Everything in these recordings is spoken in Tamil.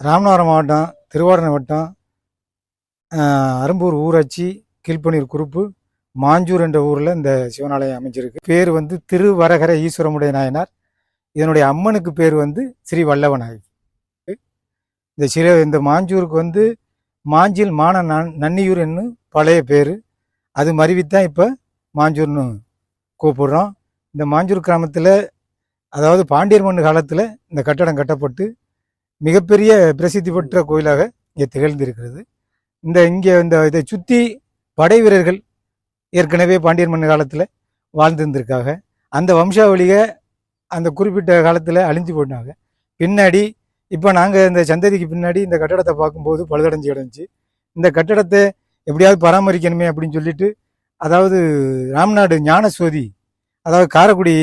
ராமநாதபுரம் மாவட்டம், திருவாரூர் வட்டம், அரும்பூர் ஊராட்சி, கீழ்ப்பனூர் குறுப்பு, மாஞ்சூர் என்ற ஊரில் இந்த சிவனாலயம் அமைஞ்சிருக்கு. பேர் வந்து திருவரகர ஈஸ்வரமுடைய நாயனார். இதனுடைய அம்மனுக்கு பேர் வந்து ஸ்ரீ வல்லவநாயகி. இந்த மாஞ்சூருக்கு வந்து மாஞ்சில் மான நன்னியூர் என்னும் பழைய பேர். அது மருவித்தான் இப்போ மாஞ்சூர்னு கூப்பிடுறோம். இந்த மாஞ்சூர் கிராமத்தில், அதாவது பாண்டியர் மண்ணு காலத்தில் இந்த கட்டடம் கட்டப்பட்டு மிகப்பெரிய பிரசித்தி பெற்ற கோயிலாக இங்கே திகழ்ந்திருக்கிறது. இங்கே இதை சுற்றி படை வீரர்கள் ஏற்கனவே பாண்டியர் மண்ணு காலத்தில் வாழ்ந்திருந்திருக்காங்க. அந்த வம்சாவளியை அந்த குறிப்பிட்ட காலத்தில் அழிஞ்சு போட்டாங்க. பின்னாடி இப்போ நாங்கள் இந்த சந்ததிக்கு பின்னாடி இந்த கட்டடத்தை பார்க்கும்போது பழுதடைஞ்சு கிடந்துச்சு. இந்த கட்டடத்தை எப்படியாவது பராமரிக்கணுமே அப்படின்னு சொல்லிட்டு, அதாவது ராம்நாடு ஞானசோதி, அதாவது காரைக்குடி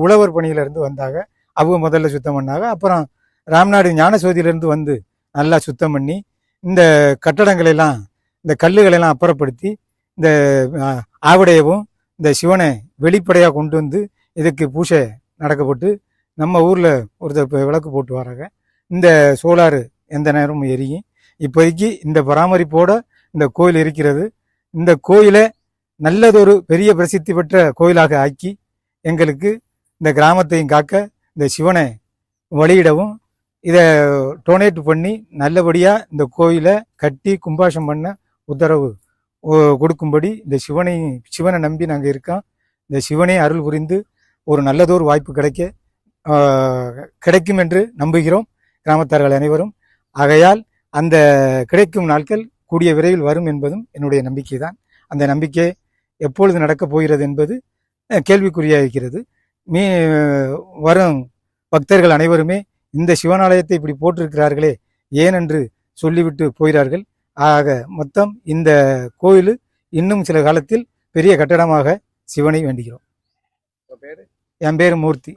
உழவர் பணியிலேருந்து வந்தாங்க. அவங்க முதல்ல சுத்தம் பண்ணாங்க. அப்புறம் ராம்நாடு ஞானசோதியிலேருந்து வந்து நல்லா சுத்தம் பண்ணி இந்த கட்டடங்களெல்லாம், இந்த கல்லுகளெல்லாம் அப்புறப்படுத்தி இந்த ஆவிடையவும் இந்த சிவனை வெளிப்படையாக கொண்டு வந்து இதுக்கு பூஜை நடக்கப்பட்டு நம்ம ஊரில் ஒருத்தர் விளக்கு போட்டு வராங்க. இந்த சோலாறு எந்த நேரமும் எரியும். இப்போதைக்கு இந்த பராமரிப்போடு இந்த கோயில் இருக்கிறது. இந்த கோயிலை நல்லதொரு பெரிய பிரசித்தி பெற்ற கோயிலாக ஆக்கி எங்களுக்கு இந்த கிராமத்தையும் காக்க இந்த சிவனை வழியிடவும், இதை டொனேட் பண்ணி நல்லபடியாக இந்த கோயிலை கட்டி கும்பாஷம் பண்ண உத்தரவு கொடுக்கும்படி இந்த சிவனை நம்பி நாங்கள் இருக்கோம். இந்த சிவனை அருள் புரிந்து ஒரு நல்லதொரு வாய்ப்பு கிடைக்கும் என்று நம்புகிறோம் கிராமத்தார்கள் அனைவரும். ஆகையால் அந்த கிடைக்கும் நாட்கள் கூடிய விரைவில் வரும் என்பதும் என்னுடைய நம்பிக்கை தான். அந்த நம்பிக்கை எப்பொழுது நடக்கப் போகிறது என்பது கேள்விக்குறியாக இருக்கிறது. வரும் பக்தர்கள் அனைவருமே இந்த சிவனாலயத்தை இப்படி போட்டிருக்கிறார்களே ஏனென்று சொல்லிவிட்டு போகிறார்கள். ஆக மொத்தம் இந்த கோயில் இன்னும் சில காலத்தில் பெரிய கட்டடமாக சிவனை வேண்டுகிறோம். என் பேர் மூர்த்தி.